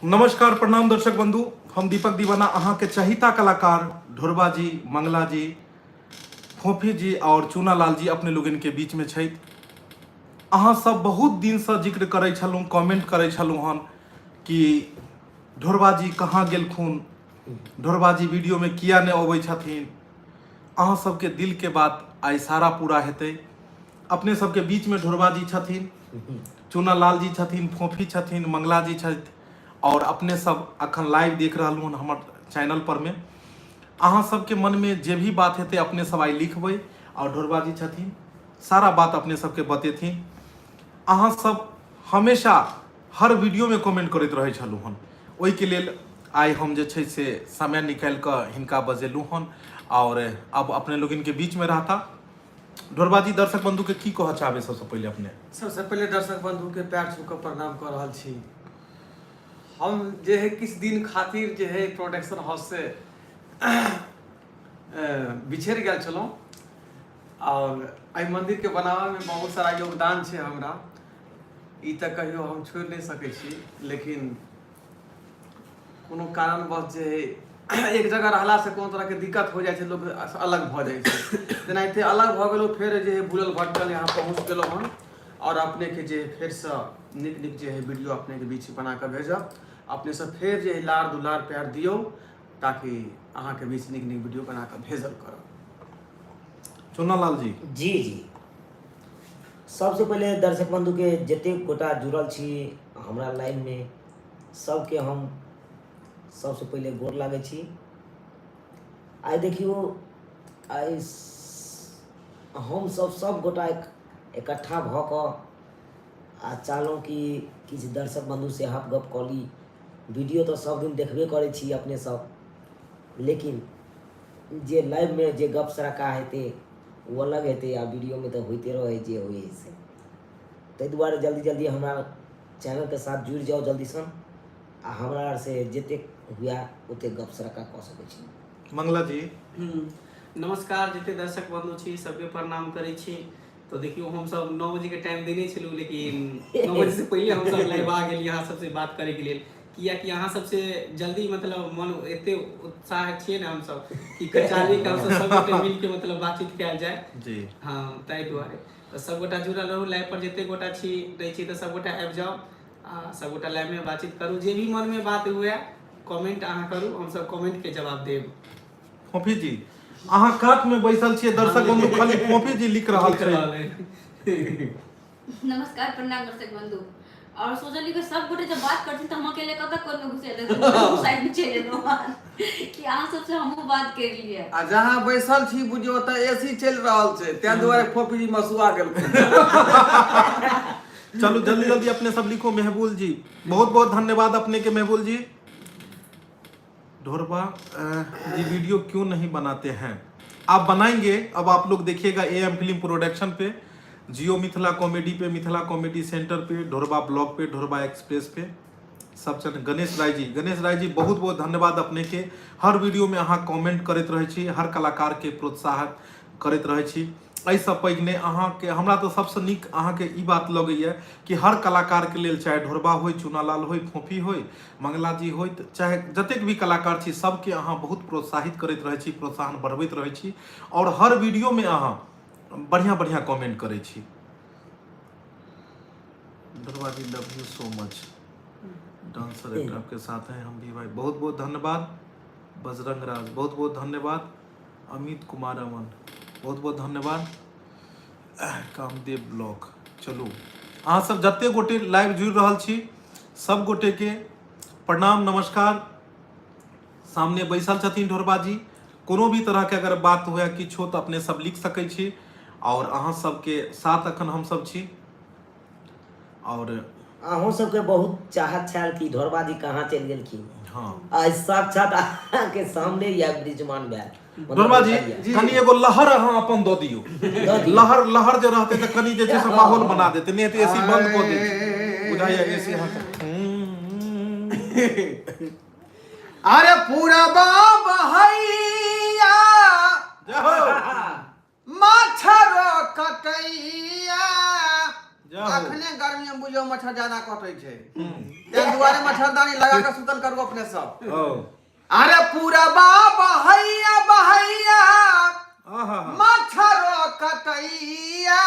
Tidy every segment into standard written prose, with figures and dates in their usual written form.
नमस्कार प्रणाम दर्शक बंधु, हम दीपक दीवाना अहाँ के चहिता कलाकार ढोरबा जी, मंगला जी, फोफी जी और चूना लाल जी अपने लोगन के बीच में छथि। अहाँ सब बहुत दिन से जिक्र करे छलूँ, कमेंट करे छलूँ हन कि ढोरबा जी कहाँ गेलखुन, ढोरबा जी वीडियो में किया नहीं अबै छथिन। अहाँ सबके दिल के बात आई सारा पूरा हेतै। अपने सबके बीच में ढोरबा जी छथिन, चूना लाल जी छथिन, फोफी छथिन, मंगला जी छथि और अपने सब अखन लाइव देख रहा हूँ हमर चैनल पर में। अहाँ सबके मन में जे भी बात हेतै अपने सब आई लिखबै और ढोरबा जी छथिन सारा बात अपने सबके बतेथिन। अहाँ सब हमेशा हर वीडियो में कमेंट करैत रहै छलहुँ हन, ओहिके लेल आइ हम जे छै से समय निकालि कऽ हिनका बजेलहुँ हन और अब अपने लोगन के बीच में रहता। ढोरबा जी दर्शक बंधु के की कहऽ चाहबै सबसे पहले अपने? सबसे पहले दर्शक बंधु के पैर छू के प्रणाम कर रहल छी। हम जे है किस दिन खातिर जे है प्रोडक्शन हाउस से बिछड़ गया छलहुँ और एहि मंदिर के बनावे में बहुत सारा योगदान छै हमरा। ई तऽ कहियो हम छोड़ि नहीं सकै छी, लेकिन कोनो कारणवश जे है एक जगह रहला से कोनो तरह के दिक्कत हो जाए छै, लोग अलग भऽ जाए छै। जेनाहिते अलग भऽ गेलहुँ, फेर जे है बुलल भटकल यहाँ पहुँच गेलहुँ हन और अपने के जे फिर से निक निक जे है वीडियो अपने के बीच बना कर भेजब। अपने से फिर जे लार दुलार प्यार दियो ताकि अहाँ के बीच निक निक वीडियो बना कर भेजल करब। चूना लाल जी जी सबसे पहले दर्शक बंधु के जते गोटा जुड़ल छी हमरा लाइन में सबके हम सबसे पहले गोर लागे छी। आई देखियो आई हम सब गोटा इकट्ठा भ कऽ आ चाहलहुँ कि किछु दर्शक बंधु से हाथ गप कऽ ली। वीडियो तो सब दिन देखबे करे छी अपने सब, लेकिन जे लाइव में जे गप सड़का हेतै वो अलग हेतै आ वीडियो में तो होते रहे जे होए से। ताहि दुआरे जल्दी जल्दी हमारा चैनल के साथ जुड़ जाओ जल्दी सन आ हमरा से जते हुआ ओते गप सड़का कऽ सकै छी। मंगला जी नमस्कार जते दर्शक बंधु छी सबके प्रणाम करै छी। तो देखियो हम सब 9 बजे के टाइम देने छलू, लेकिन 9 बजे से पहले हम सब लाइव आ गेली यहाँ सबसे बात करे के लिए। किया कि यहाँ सबसे जल्दी मतलब मन एते उत्साह छिए ना हम सब कि कचाली के हम सब गोटे मिल के मतलब बातचीत कैल जाए जी। हाँ ताहि दुआरे तो सब गोटा जुड़ल रहू। लाइव पर जते गोटा छी रही छी तो सब गोटा आबि जाओ आ सब गोटा लाइव में बातचीत करू। जे भी मन में बात हुए कमेंट अहाँ करू, हम सब कमेंट के जवाब देब। फोफी जी अहाँ कात में बैसल छियै, दर्शक बंधु खाली फोफी जी लिख रहल छै। नमस्कार प्रणाम दर्शक बंधु। और सोचली कि सब गोटे जब बात करथिन तो हम अकेले कब तक कोन में घुसे देबो, साइड में चले जेबो कि अहाँ सबसे हमहु बात कर लिए। आ जहाँ बैसल छी बुझियो त एसी चल रहल छै, तै दुआरे फोफी जी मसुआ गेल। चलो जल्दी जल्दी अपने सब लिखो। महबूल जी बहुत बहुत धन्यवाद अपने के। महबूल जी ढोरबा जी वीडियो क्यों नहीं बनाते हैं? आप बनाएंगे, अब आप लोग देखिएगा AM फिल्म प्रोडक्शन पे, जियो मिथिला कॉमेडी पे, मिथिला कॉमेडी सेंटर पे, ढोरबा ब्लॉग पे, ढोरबा एक्सप्रेस पे सब चैनल। गणेश राय जी बहुत बहुत धन्यवाद अपने के। हर वीडियो में अहाँ कमेंट करते रहे छी, हर कलाकार के प्रोत्साहन करते रहे छी। एहिसँ पैघ नहि अहाँके हमरा तो सबसे नीक अहाँके ई बात लगैया कि हर कलाकार के लेल, चाहे ढोरबा होय, चूना लाल होय, फोफी होय, मंगला जी होय, चाहे जतेक भी कलाकार छी सबके अहाँ बहुत प्रोत्साहित करैत रहै छी, प्रोत्साहन बढ़बैत रहै छी और हर वीडियो में अहाँ बढ़िया बढ़िया कमेंट करै छी। Dhorba ji love you so much, dancer actor आपके साथ हैं हम भी भाई। बहुत बहुत धन्यवाद। बजरंग राज बहुत बहुत धन्यवाद। अमित कुमार अमन बहुत बहुत धन्यवाद। कामदेव ब्लॉग। चलू अहाँ सब जते गोटे लाइव जुड़ रहल छी सब गोटे के प्रणाम नमस्कार। सामने बैसल छथिन ढोरबा जी, कोनो भी तरह के अगर बात हुए किछु हो तो अपने सब लिख सकै छी और अहाँ सबके साथ अखन हम सब छी। और अहों सबके बहुत चाहत छल कि ढोरबा जी कहाँ चल गेलखिन। हाँ आज साक्षात के सामने या ब्रिजमान भेल। ढोरबा जी कनी एगो लहर अहाँ अपन दऽ दियौ। लहर जे रहते तऽ कनी जे छै से माहौल बना देते, नहीं तो एसी बंद कऽ दै छै बुझाइया एसी अहाँ। अरे पूरा बहैया मच्छर कटैया जाहो। अखने गर्मी में बुझो मच्छर ज्यादा कटै छै ताहि दुआरे मच्छरदानी लगा के सुतल करू अपने सब। ओ अरे पूरा बहैया बहैया आहा मच्छरो कटैया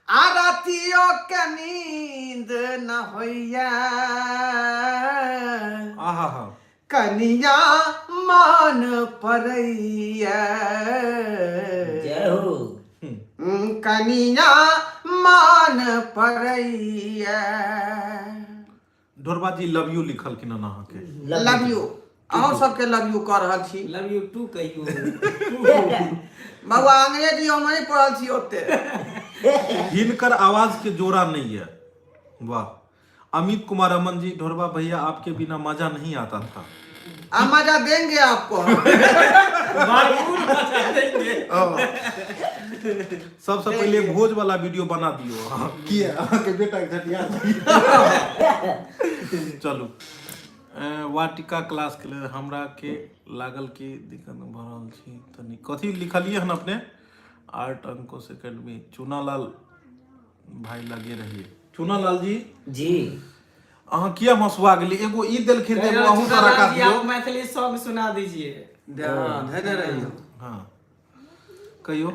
आ रातियो के नींद न होइया आहा हा कनिया मान परैया जय हो। कनिया मान परैया। ढोरबा जी लव यू लिखल कि ना अहाँ के? लव यू अहूँ सबके लव यू कह रहल छी। लव यू टू कहियो। बउआ अंग्रेजी हम नहीं पढ़ल छी ओते। हिनकर आवाज के जोड़ा नहीं है। वाह। अमित कुमार अमन जी, ढोरबा भैया आपके बिना मजा नहीं आता था। अब मजा देंगे आपको। भरपूर मजा देंगे। सबसे पहले भोज वाला वीडियो बना दियो। हाँ, किया के बेटा के झटिया चलू वाटिका क्लास के लिए हमरा के लागल की दिक्कत भरल छी तनी कथी लिखलिए हन अपने? आर्ट अंकुश एकेडमी चुनालाल भाई लगे रहिए। चुनालाल जी जी अहाँ किया मसुआ गेली? एगो ई देलखिन एगो अहूँ का रखा जी, दियो। आप मैथिली सॉन्ग सुना दीजिए। ध्यान धैर्य रहियो। हाँ कहियो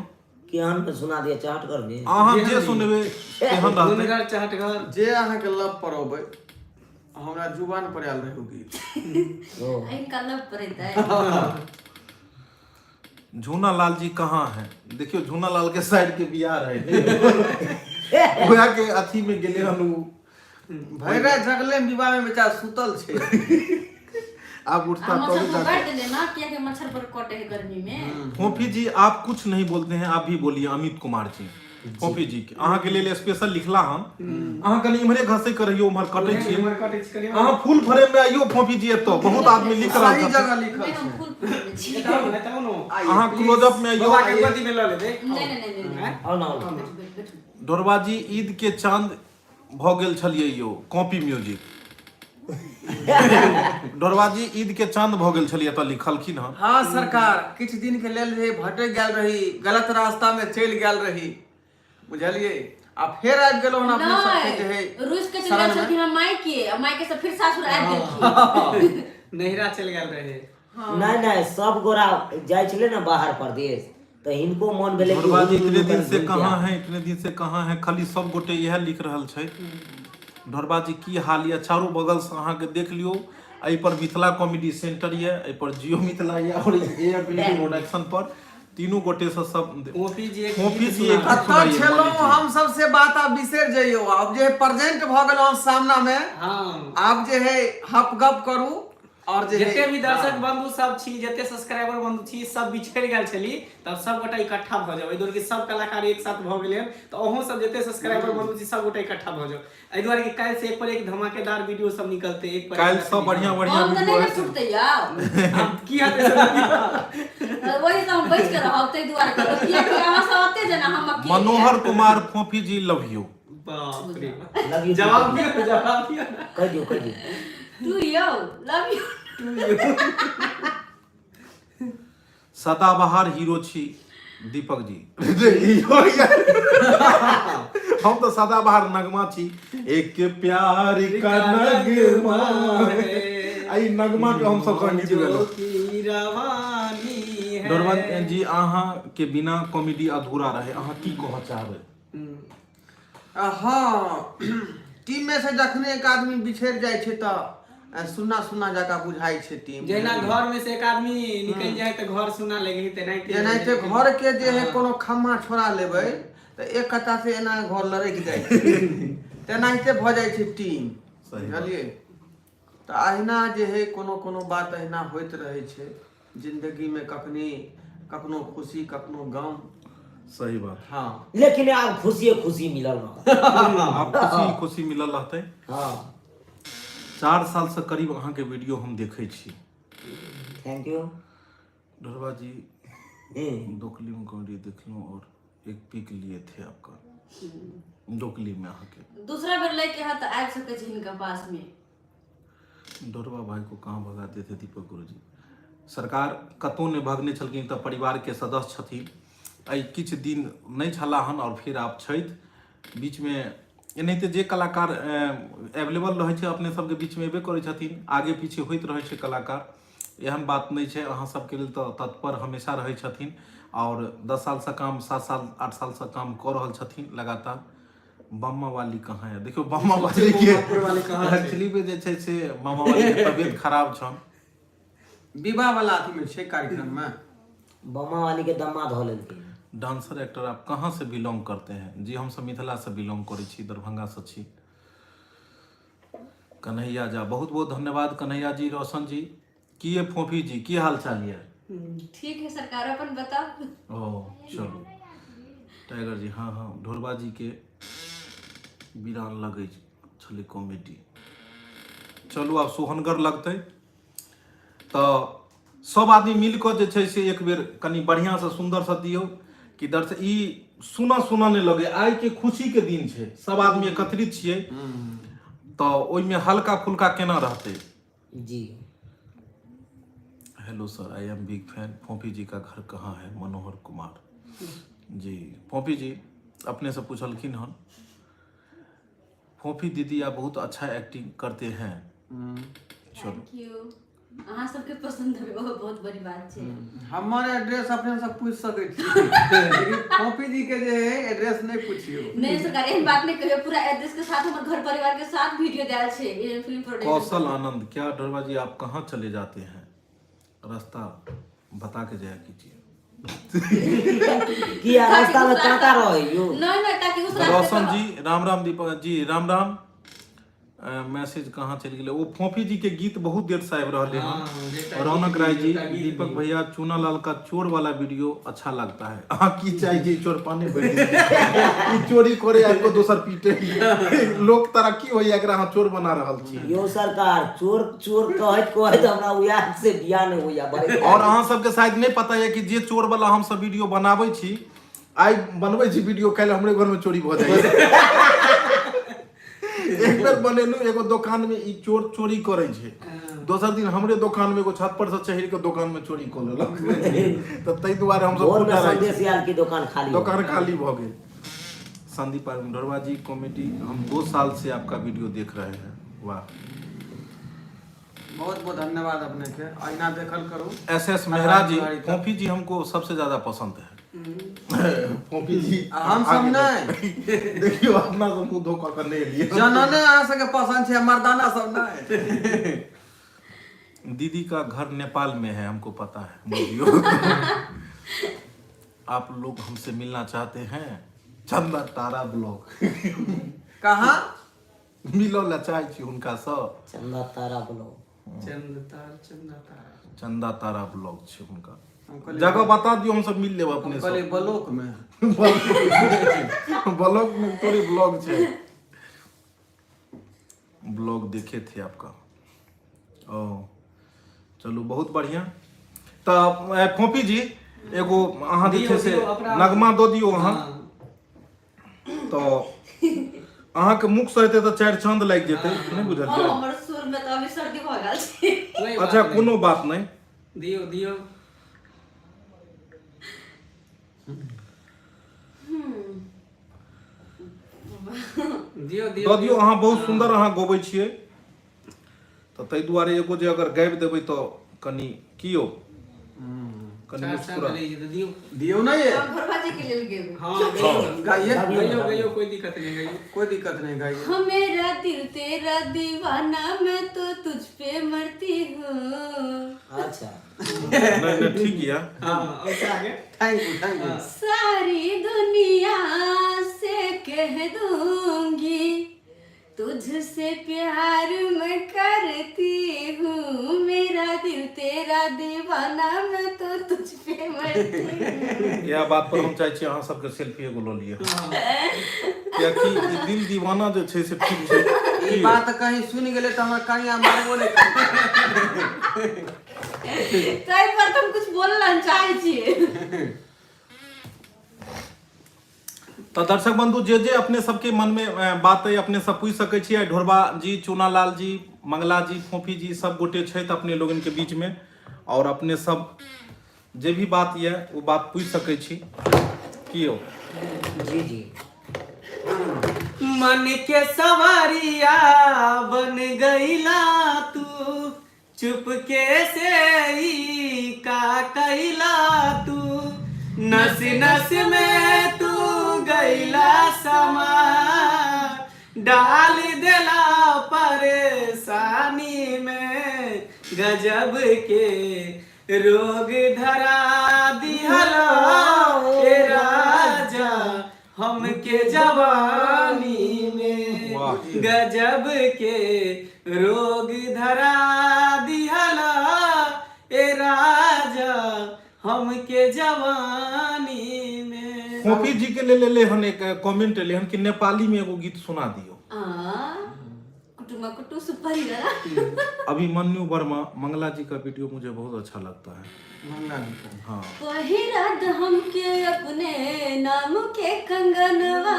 केहन पे सुना दिया चाट कर दे। अहाँ जे सुनबे केहन रहते। गुनगर चहटगर जे अहाँके लव पड़ोबै हमरा जुबान पर आयल रहू गीत। ओ इनका लव पड़ता है। झूना लाल जी कहाँ है? देखियो झूना लाल के साइड के बियाह रहे ओया के अथी में गेले हनु भैरे जगले विवाह में बेचारा सुतल छै। आप उठता हम तो मच्छर को जाके काट देने ना किया कि मच्छर पर कटे है गर्मी में। फोफी जी आप कुछ नहीं बोलते हैं, आप भी बोलिए। अमित कुमार जी फोफी जी अहाँ के लिए स्पेशल लिखला हम। अहाँ कनी इमरे घसे करहियो उमर कटै छी। अहाँ फुल फ्रेम में आइयो फोफी जी एतो बहुत आदमी लिख रहल सही छै। जगह लिखल नहीं छै। हम फुल पकड़ने छी। अहाँ क्लोजअप में आइयो। बाबा के गोदी में ल ले दे। नहीं नहीं नहीं नहीं और ना बैठो, बैठो। ढोरबा जी ईद के चांद भ गेल छलिए यो कॉपी म्यूजिक। ढोरबा जी ईद के चांद भ गेल छलिए त लिखलखिन हन। हाँ सरकार किछ दिन के लेल रही भटक गेल रही, गलत रास्ता में चल गेल रही, बुझलिए। आ फिर आबि गेलौ हन अपने सबके जे है नहीं रूस के चले छलखिन हम मायके से फिर सासुर आबि गेलखिन। नहिरा चल गेल रहे। नहीं नहीं सब गोरा जाय छले ना बाहर प्रदेश तो इनको मन भेले कि ढोरबा जी हुजूर इतने दिन हुजूर से घूम के कहाँ आ। हैं, इतने दिन से कहाँ हैं, खाली सब गोटे यह लिख रहल छै। ढोरबा जी की हाल या? चारों बगल से अहाँ के देख लियो। एहि पर मिथिला कॉमेडी सेंटर ये, एहि पर जियो मिथिला ये और एयर प्रोडक्शन पर तीनों गोटे से सब फोफी जी एक फोफी गीत जी एक सुना। गीत कतऽ सुनाइए, छेलौ मान लीजिए। हम सबसे बात आब बिसर जइयो। आब जे प्रेजेंट भ गेलौ सामना में, हाँ आब जे है हप गप करू और जे जते है भी दर्शक बंधु सब छी, जते सब्सक्राइबर बंधु छी, सब बिछड़ गेल छली, तब सब गोटा इकट्ठा भ जाओ। एहि दुआरे कि सब कलाकार एक साथ भ गेले तो अहूं सब जते सब्सक्राइबर बंधु छी सब गोटा इकट्ठा भ जाओ। एहि दुआरे कि काल्हि से एक पर एक धमाकेदार वीडियो सब निकलते। एक पर काल्हि सब बढ़िया बढ़िया हम तो वीडियो नहीं है। छूटते यार। अब की हते से वही तो हम बैठ के रहब तै दुआरे करब किया कि अहाँ सब आते जना हम अकेले। मनोहर कुमार फोफी जी लव यू। बाप रे लव यू जवाब दियो, जवाब दियो। कह दियो कह दियो। टू यो लव यू। सदाबहार हीरो छी दीपक जी। हम तो सदाबहार नगमा छी। एक प्यार का नगमा आई नगमा के हम सब गीत गेलो। की रवानी है। डोरवन जी अहाँ के बिना कॉमेडी अधूरा रहे, अहाँ की कह चाहबे? हाँ टीम में से जखने एक आदमी बिछड़ जाय छै त सुन्ना सुन्ना जका बुझाई छै टीम। जेना घर में से एक आदमी निकल जाए तो घर सुना लगे जेनाहिते घर के जे है कोनो खम्मा छोड़ा लेबै त एक कता से एना घर लड़क जाय छै, तेनाहिते भ जाय छै टीम। सही बात। बुझलिए। त अहिना जे है कोनो कोनो बात अहिना होइत रहे छै जिंदगी में, कखनो खुशी कखनो गम। सही बात। हाँ लेकिन अब खुशी खुशी मिलल रहा। आप खुशी खुशी मिलल रहते। हाँ 4 साल से करीब अहाँ के वीडियो हम देखे छी। Thank you. Dhorba ji 2 clip comedy देखलूं और एक पिक लिए थे आपका 2 क्लिप में अहाँ के। दूसरा बेर लेके हाथ आबि सकै छी इनका पास में। ढोरबा भाई को कहाँ भगाते थे दीपक गुरु जी? सरकार कतौ ने भगने छलखिन त परिवार के सदस्य छथिन। आई किछ दिन नहीं छला हन और फिर आप छथि बीच में एनाहिते जे कलाकार अवेलेबल रहे छे अपने सबके बीच में एबे करे छथिन, आगे पीछे होइत रहे छे कलाकार। एहन बात नहीं छे, अहाँ सबके लेल तो तत्पर हमेशा रहे छथिन और 10 साल से काम 7 साल 8 साल से काम कर रहल छथिन लगातार। बम्मा वाली कहाँ है? देखियो बम्मा वाली के एक्चुअली में जे छे से बम्मा वाली के तबियत खराब छन, विवाह वाला अथी में छे कार्यक्रम में बम्मा वाली के दामाद हो लेलखिन। डांसर एक्टर आप कहाँ से बिलोंग करते हैं? जी हम सब मिथिला से बिलोंग करै छी, दरभंगा से छी। कन्हैया जा, बहुत बहुत धन्यवाद कन्हैया जी, रोशन जी। की ये फोफी जी की हाल चाल है? ठीक है सरकार, अपन बताओ। ओ चलो टाइगर जी, हाँ हाँ ढोलबा जी के वीरान लगे छले कॉमेडी। चलू आब सोहनगर लगते तो सब आदमी मिलकर जे छै से एक बेर कनी बढ़िया से सुंदर से दियो कि दर्शक ई सुना सुना नहीं लगे। आई के खुशी के दिन छै, सब आदमी एकत्रित छिए तो ओइ में हल्का फुल्का केना रहते। जी hello sir, I am big fan. Phophi ji का घर कहाँ है? मनोहर कुमार जी। फोफी जी अपने से पूछलखिन हन। फोफी दीदी आप बहुत अच्छा एक्टिंग करते हैं। चलो थैंक यू, अहाँ सबके पसंद है बहुत बड़ी बात छे। हमारे एड्रेस अपने से पूछ सके छी, लेकिन फोफी जी के जे एड्रेस नहीं पूछियो। नहीं सरकार, एहन बात नहीं कहियो, पूरा एड्रेस के साथ हमर घर परिवार के साथ वीडियो डाल छे ये फिल्म प्रोडक्शन। कौशल आनंद, क्या ढोलबा जी आप कहाँ चले जाते हैं? रास्ता बता के जाया कीजिए। कि रास्ता में कांटा रहे यो। नहीं नहीं, ताकि उस रास्ते रोशन पर- जी राम राम, दीपक जी राम राम। मैसेज कहाँ चल गए? वो फोफी जी के गीत बहुत देर से आबि रहले हैं। रौनक राय जी, दीपक भैया चूना लाल का चोर वाला वीडियो अच्छा लगता है। हाँ की चाहिए चोर पाने बैठे चोरी करे आपको दोसर पीटे लोग तरक्की होई अगर हाँ चोर बना रहल छी। यो सरकार चोर चोर कहत हमरा उयाद से बियाह नहीं होया बड़े। और अहाँ सबके शायद नहीं पता है कि जे चोर वाला हम सब वीडियो बनाबै छी, आई बनबै छी वीडियो, काल्हि हमरे घर में चोरी भ जाए। एक बेर बनेलू एगो दुकान में ई चोर चोरी करे छे, दोसर दिन हमरे दुकान में एगो छत पर से चढ़ के दुकान में चोरी कर लेलक। तो तै दुआरे हम सब भोर में फुटा रही संदेश आयल की दुकान खाली हो दुकान खाली भ गई। संदीप ढोलबा जी कॉमेडी, हम 2 साल से आपका वीडियो देख रहे हैं। वाह, बहुत बहुत धन्यवाद अपने के, आईना देखल करो। SS मेहरा जी, फोफी जी हमको सबसे ज्यादा पसंद है। फोफी जी हम सब नहीं देखियो अपना सब मुंह धोखा करने लिए जनने आ सके पसंद छे, मर्दाना सब नहीं। दीदी का घर नेपाल में है, हमको पता है वीडियो। आप लोग हमसे मिलना चाहते हैं? चंदा तारा ब्लॉग कहाँ मिलो ला चाहे छी उनका सब। चंदा तारा बोलो चंदा तारा ब्लॉग छे उनका। हम कहलिए- जगह बता दियो, हम सब मिल लेब अपने कहले सब। ब्लॉक में ब्लॉग में थोड़ी ब्लॉग छे, ब्लॉग देखे थे आपका। ओ चलो बहुत बढ़िया। तो फोफी जी एगो अहाँ जे छै से नगमा दो दियो अहाँ। तो अहाँ के मुख से हेतै तो 4 चांद लाग जेतै, नहीं हाँ, बुझलियै? हमर सुर में तो अभी सर्दी भ गेल छे। अच्छा कोनो बात नहीं, दियो दियो दियो दियो दऽ दियौ। अहाँ बहुत सुंदर अहाँ गबै छियै, तो ताहि दुआरे एगो जे अगर गाबि देबै तो कनी कियो कनी मुस्कुरा। दियो दियो ना ये हम घरवाजी के लेल गेबे। हाँ गाइए गयो गयो, कोई दिक्कत नहीं गयो। कोई दिक्कत नहीं गाइए। हाँ, मेरा दिल तेरा दीवाना, मैं तो तुझ पे मरती हूँ। अच्छा नहीं नहीं ठीक है। हाँ और क्या आगे? Thank you thank you. सारी दुनिया से कह दूंगी तुझसे प्यार मैं करती हूँ, मेरा दिल तेरा दीवाना, मैं तो तुझ पे मरती हूँ। यह बात पर हम चाहे छी अहाँ सबके सेल्फी एगो लऽ लिए, कियाकि ई दिल दीवाना जे छै से ठीक छै। ई बात कहीं सुन गेले तो हमरा कनिया मारबो नहीं कर। ताहि पर तुम कुछ बोलना चाहे छिए। तो दर्शक बंधु जे जे अपने सबके मन में बात है अपने सब पूछ सके छियै। ढोरबा जी, चूनालाल जी, मंगला जी, फोफी जी सब गोटे छथि अपने लोगन के बीच में, और अपने सब जे भी बात ये वो बात पूछ सके छी। की हो जी जी मन के सवारिया बन गईला तू, चुपके से ही का कैला तू, नस नस में तू गईला समा, डाल देला परेशानी में, गजब के रोग धरा दिहला ए राजा हमके जवानी में, वाह। गजब के रोग धरा दिहला ए राजा हमके जवानी में। खोपी जी के ले हन एक कमेंट ले हन कि नेपाली में एगो गीत सुना दियो। कुटुमा कुटु सुपर हीरो। अभिमन्यु वर्मा मंगला जी का वीडियो मुझे बहुत अच्छा लगता है। हाँ पहिरद हमके अपने नाम के कंगनवा,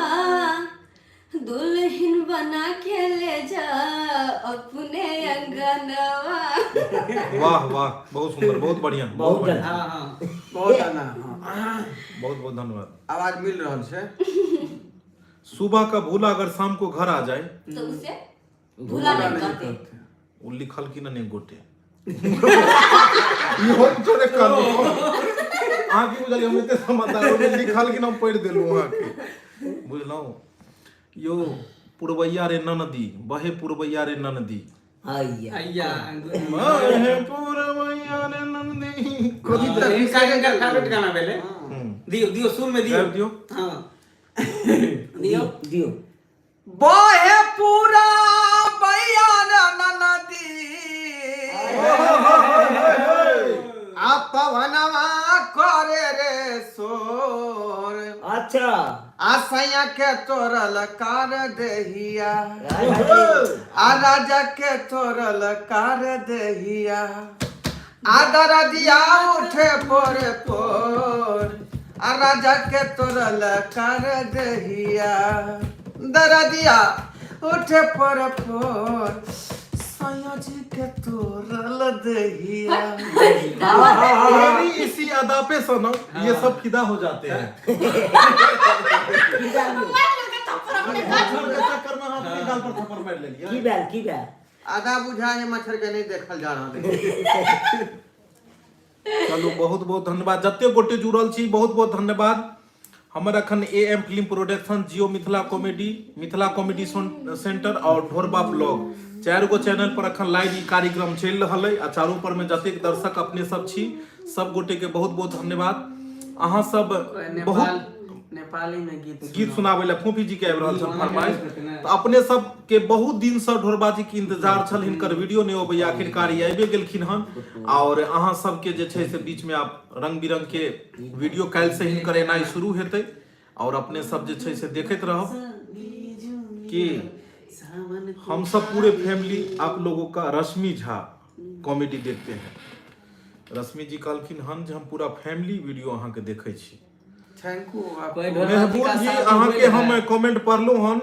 दुल्हन बना के ले जा अपने अंगनवा। वाह वाह, बहुत सुंदर, बहुत बढ़िया, बहुत बढ़िया, हाँ हाँ बहुत गाना, हाँ। बहुत बहुत धन्यवाद। आवाज मिल रहा है। सुबह का भूला अगर शाम को घर आ जाए तो उसे भूला नहीं करते। वो लिखल की ना गोटे इहो थोड़े कानो आगे बुझल हम एते समझदार हो लिखल की ना पढ़ देलु वहां के बुझलौ। यो पुरवैया रे ननदी बहे पुरवैया रे ननदी, आइया अय्या बहे पुरवैया रे ननदी कभी तो इनका फेवरेट गाना बेले दियो दियो सुर में दियो दियो। हाँ दियो दियो बहे पूरा बयान नदी, आ पवनवा करे रे सोर, अच्छा आसैया के तोरल कार देहिया, हाय हाय आ राजा के तोरल कार देहिया, आदर दिया उठे पोरे पोर, आ राजा के तोरल कार देहिया, दरदिया उठे पर पोर, सैया जी के तोरल देहिया। मेरी इसी अदा पे सुनो ये सब फिदा हो जाते हैं। चक्कर में हम अपनी गाल पर थप्पड़ मार ले लिया। की बैल आधा बुझाए मच्छर के नहीं देखल जा रहा है। चलो बहुत बहुत धन्यवाद जते गोटे जुड़ल छी, बहुत बहुत धन्यवाद। हमर अखन AM film production, Jio Mithila comedy centre और ढोरबा ब्लॉग 4 गो चैनल पर अखन लाइव ई कार्यक्रम चल रहल है। आ चारों पर में जतेक दर्शक अपने सब छी सब गोटे के बहुत बहुत धन्यवाद। अहाँ सब बहुत नेपाली में गीत सुनावे ला फूफी जी के आबि रहल छल फरमाइश, तो अपने सब के बहुत दिन से ढोरबाजी के इंतजार छल, हिनकर वीडियो नहीं अबे आखिरकार ई आबे गेलखिन हन। और अहाँ सब के जे छै से बीच में आप रंग बिरंग के वीडियो काल से हिनकर एनाई शुरू हेतै और अपने सब जे छै से देखैत रहब कि हम सब पूरे फैमिली आप लोगों का रश्मि झा कॉमेडी देखते हैं। रश्मि जी कहलखिन हन जे हम पूरा फैमिली वीडियो अहाँ के देखे छी। Thank you. महबूब जी अहाँ के हम कमेंट पढ़लू हन,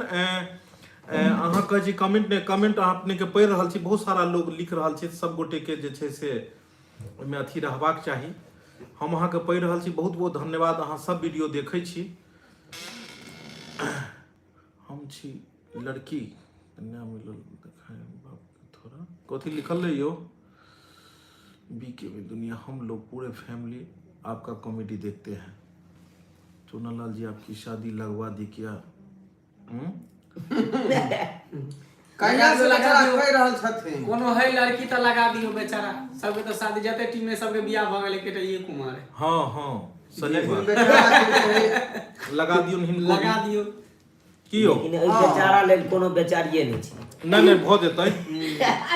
अहाँ के जी कमेंट अहाँ अपने के पढ़ि रहल छी, बहुत सारा लोग लिख रहल छी, सब गोटे के जे छै से ओहिमे अथी रहबाक चाही। हम अहाँ के पढ़ि रहल छी, बहुत बहुत धन्यवाद। अहाँ सब वीडियो देखै छी। हम छी लड़की कन्या मिलल देखाय थोड़ा कथी लिखल है यो बीके में दुनिया, हम लोग पूरे फैमिली आपका कॉमेडी देखते हैं। चुनालाल जी आपकी शादी लगवा दी क्या? कहिया से लगा कह रहल छथिन कोनो है लड़की तो लगा दियो बेचारा, सबके तो शादी जते टीम में सबके बियाह भ गेल के ये कुमार है। हाँ हाँ सही बात, लगा दियो नहीं लगा दियो की हो लेकिन एहि बेचारा लेल कोनो बेचारिये नहीं छै। नहीं भ जेतै। आई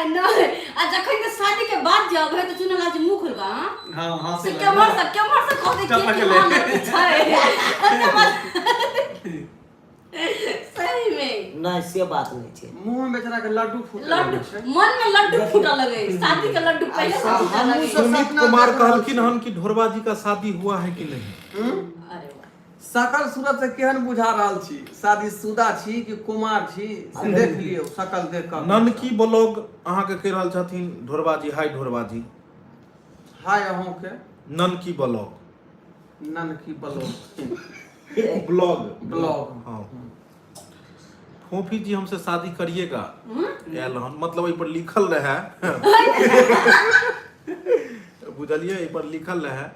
नो आ जखन के शादी के बाद जब है तो चुनला जी मुंह खुलबा। हां हां से कमर से कहते कि सही में नहीं से बात नहीं छै। मुंह में बेचारा के लड्डू फूट लड्डू मन में लड्डू फूटा लगे, शादी के लड्डू पहले से फूटा लगे। सुमित कुमार कहलखिन हन कि ढोरबा जी का शादी हुआ है कि नहीं? अरे वाह, सकल सूरत से केहन बुझा रहल छी, शादीशुदा छी कि कुमार छी से देख लियो सकल देख कर। ननकी ब्लॉग अहाँ के कह रहल छथिन ढोरबा जी। हाय ढोरबा जी। हाय अहों के ननकी ब्लॉग ननकी ब्लॉग ब्लॉग ब्लॉग। हाँ फोफी जी हमसे शादी करिएगा एलहन मतलब एहि पर लिखल रहे बुझलिए एहि पर लिखल रहे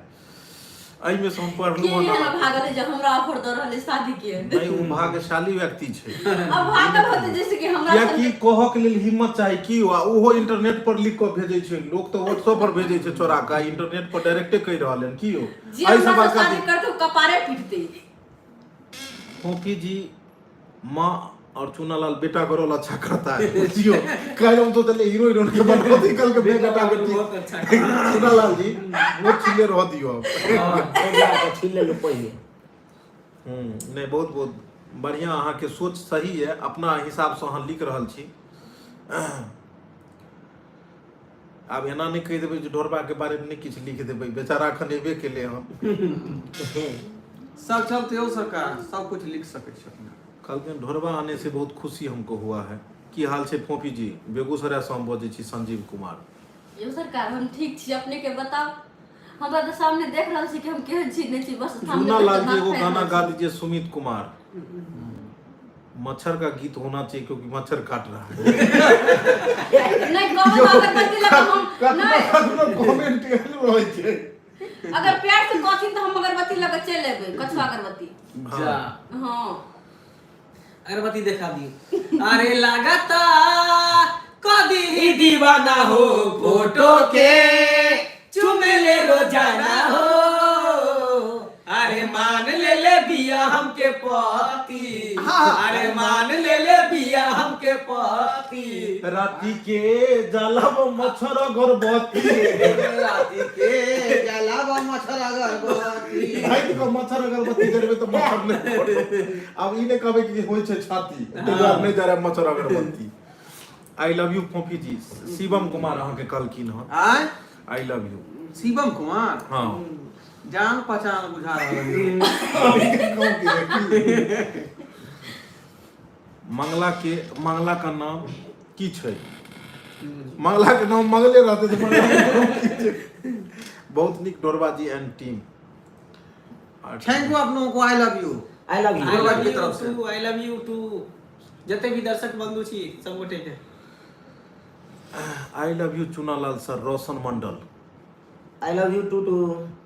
एहि में से हम के पढ़लू हमरा भागल है, जब हमरा ऑफर दऽ रहल है शादी के। नहीं वो भाग्यशाली व्यक्ति छै अब भागल होते जैसे कि हमरा किया कि कहऽ के लेल हिम्मत चाही कि ओहो इंटरनेट पर लिख के भेजै छै लोग तो व्हाट्सएप पर भेजै छै चोरा के इंटरनेट पर डायरेक्टे कहि रहल हैं कि हो जे एहि सब हमरा से बड़का शादी करते कपारे पीटते। फोफी जी माँ और चूनालाल बेटा को रोल अच्छा करता है जियो कल हम तो चले हीरो हीरोइन के बनवा दी कल के बेटा बेटी बहुत अच्छा चूनालाल जी वो छिले रह दियो अब छीन लेलू पहिले। नहीं बहुत बहुत बढ़िया अहाँ के सोच सही है अपना हिसाब से अहाँ लिख रहल छी आब एना नहीं कह देबै जे ढोरबा के बारे में नहीं किछ लिख देबै बेचारा अखन एबे केले हम सब चलते हो सरकार सब कुछ लिख सके छै अपना। कल के ढोरबा आने से बहुत खुशी हमको हुआ है की हाल छै फोफी जी बेगूसराय से हम बजै छी संजीव कुमार। यो सरकार हम ठीक छी, अपने के बताओ। हमरा तो सामने देख रहल छी कि हम केहन छी नहीं छी, बस सामने चूनालाल जी एगो गाना गा दीजिए सुमित कुमार मच्छर का गीत होना चाहिए क्योंकि मच्छर काट रहा है नहीं कहब अगरबत्ती लगा हम नहीं कमेंट रहै छै अगर प्यार से कहथिन तो हम अगरबत्ती लगा चल लेबै कछुआ अगरबत्ती। जा हां अगरबत्ती दिखा दियो। अरे लागता कदी दीवाना हो फोटो के चुमे ले रोजाना हो। अरे मान ले बिया हमके पति अरे मान ले बिया हमके पति राती के जलब मच्छर अगरबत्ती राती के जलावा मच्छर अगरबत्ती रात को मच्छर अगरबत्ती करबे तो मच्छर नहीं पड़ो अब ई ने कहबे कि होय छै छाती तैयार नहीं जा रहा मच्छर अगरबत्ती। आई लव यू फोफी जी शिवम कुमार अहाँ के कहलखिन ह I I love you Shivam Kumar हां जान पहचान बुझा रहल है। मंगला का नाम की छै मंगला के नाम मंगले रहते तो मंगला के नाम की छै बहुत निक Dhorba ji and team thank you आप लोगों को I love you. I love I you. Love की तरफ से। You I love you too जते भी दर्शक बंधु छी सब गोटे के I love you Chunalal sir Roshan Mandal I love you too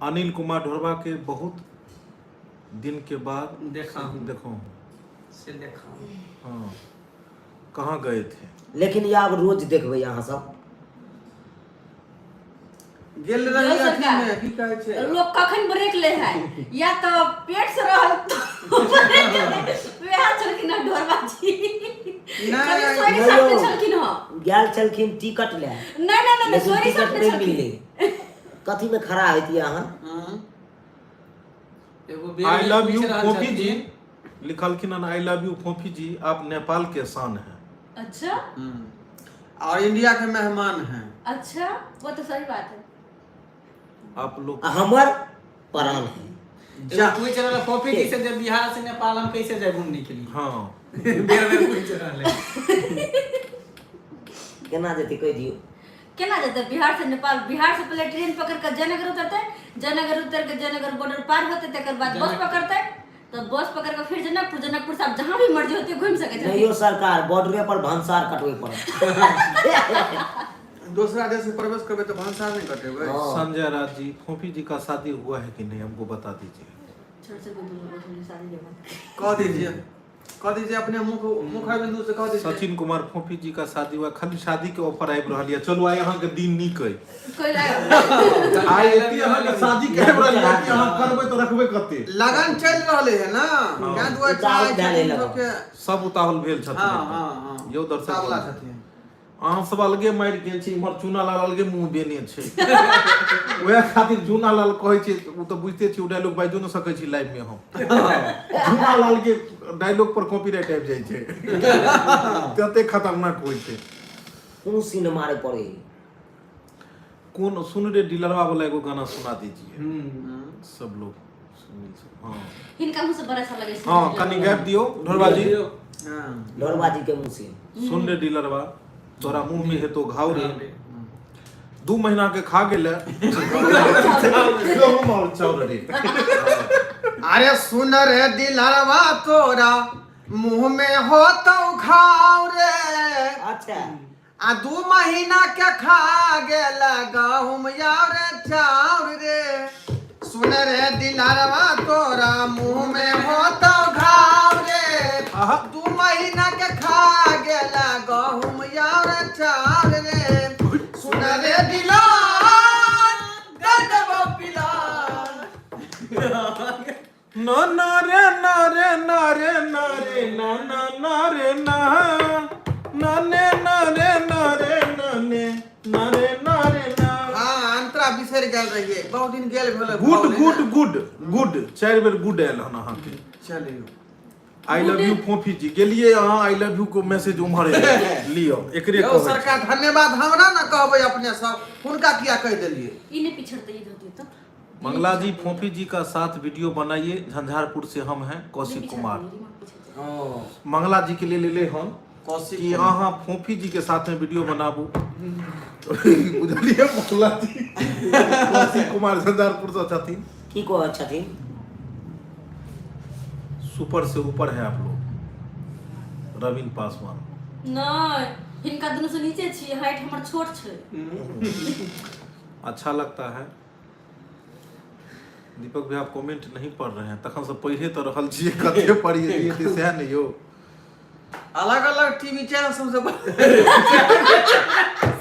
Anil Kumar Dhorba के बहुत दिन के बाद देखा हूं देखो से देखा हूं। हाँ कहाँ गए थे लेकिन ये आप रोज देखबै अहाँ सब गेल रही अथी में की कहै छै लोग कखन ब्रेक ले है या तो पेट से रहल तो वह चलखिन ह ढोरबा जी नहीं, कभी सोरी नहीं, साथ में नहीं। चलखिन ह गेल छलखिन टिकट ले नहीं लेकिन सोरी टिकट साथ में नहीं चलखिन। मिले कथी में खड़ा होती अहाँ एगो आई लव यू पूछ रहल फोफी जी छथिन। लिखलखिन आई लव यू फोफी जी आप नेपाल के शान हैं अच्छा और इंडिया के मेहमान हैं। अच्छा वो तो सही बात है। आप लोग हमर प्राण है। एगो पूछ रहल फोफी जी से जब बिहार से नेपाल हम कैसे जाए घूमने के लिए हाँ बेर पूछ रहल है केना जेते कह दियो केना जाते बिहार से नेपाल, बिहार से पहले ट्रेन पकड़ कर जयनगर उतरते, जयनगर उतर के जयनगर बॉर्डर पार होते, तकर बाद बस पकड़ते, तो बस पकड़ के फिर जनकपुर, जनकपुर से आप जहाँ भी मर्जी होती है घूम सके नहीं हो सरकार बॉर्डरे पर भंसार कटवे पड़े दूसरा देश में प्रवेश करबे तो भाषा नहीं कटेबे। संजय राज जी फोफी जी का शादी हुआ है कि नहीं हमको बता दीजिए छोड़ से बंधु लोगों से शादी के बाद कह दीजिए अपने मुख बिंदु से कह दीजिए। सचिन कुमार फोफी जी का शादी हुआ खाली शादी के ऑफर आबि रहल है चलो आइ अहाँ के दिन नीक है कोई लाग आइ एती अहाँ के शादी के आबि रहल है कि अहाँ करबै तो रखबै कते लगन चल रहले है ना क्या दुआ उतावल चाहे भेलै छथिन के सब उतावल भेल छथिन हां यौ दर्शक तावला बंधु। छथिन अहाँ सब अलगे मारि गेल छी इमहर चूनालाल अलगे मुंह बेने छै वएह खातिर चूनालाल कहै छै ओ तो बुझते छी ओ डायलॉग बाजो न सकै छी लाइव में हम चूनालाल के डायलॉग पर कॉपीराइट आबि जाइ छै तते खतरनाक होइ छै कोनो सीन मारे पड़े कौन सुन रे डीलरवा वाला एगो गाना सुना दीजिए सब लोग सुनिए हाँ इनका मुंह से बड़ा सा लगे हाँ कनी गैप दियो ढोरबा जी हां ढोरबाजी के मुंह से सुन रे डीलरवा तोरा मुंह में है तो घाव रे 2 महीना के खा गेले चाउर रे अरे सुन रे दिलरवा तोरा मुंह में हो तो घाव रे अच्छा आ 2 महीना के खा गेला गहुम यार चाउर रे सुन रे दिलारवा तोरा मुंह में हो तो घाव रे आहा। 2 महीना के खा गेला गहुम यार चाउर रे सुन रे दिलार गदबो पिलार ना ना रे ना रे ना रे ना रे ना ना ना रे ना ना ने ना रे ना रे ना ने ना रे ना रे ना। हाँ अंतरा बिसर गेल रहिए बहुत दिन गेल भेल गुड गुड गुड गुड 4 बेर गुड आयल हन अहाँ के। चलियो आई लव यू फोफी जी गेलिए अहाँ आई लव यू को मैसेज उम्हर लियो एकरे यौ कहै छी। सरकार धन्यवाद हमरा ना कहबै अपने सब हुनका किया कह देलिए इन्हें पिछड़ते ही होती तो मंगला जी फोफी जी का साथ वीडियो बनाइए झंझारपुर से हम हैं कौशिक कुमार। ओ मंगला जी के लिए ले ले हम कौशिक कि अहाँ फोफी जी के साथ में वीडियो बनाबू बुझलिए मंगला जी कौशिक कुमार झंझारपुर से छथिन की कहै छथिन सुपर से ऊपर है आप लोग रवीन पासवान। नहीं इनका दोनों से नीचे छी हाइट हमर छोट छै। अच्छा लगता है दीपक भाई आप कमेंट नहीं पढ़ रहे हैं तखन से पढ़े तो रहल छियै कते पढ़िए दिए सह नहीं हो। अलग अलग टीवी चैनल सबसे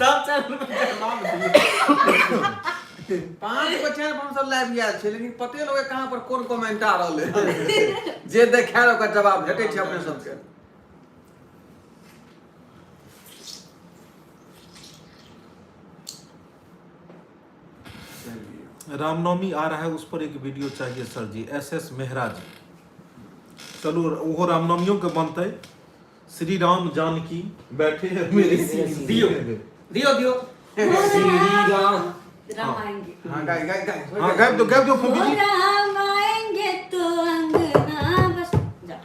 सब चैनल पे नाम दिए। 5 गो चैनल पर हम सब लाइव आयल छै लेकिन पते लोगे कहां पर कोन कमेंट आ रहले जे देखायल ओकर जवाब भेटै छै अपने सबके। रामनवमी आ रहा है उस पर एक वीडियो चाहिए सर जी SS मेहरा जी। चलो वो रामनवमियों के बनते श्री राम जानकी बैठे हैं मेरे दियो दियो दियो श्री राम राम आएंगे हां गाय गाय गाय हाँ गायब दो फोफी जी। राम आएंगे तो अंगना बस जा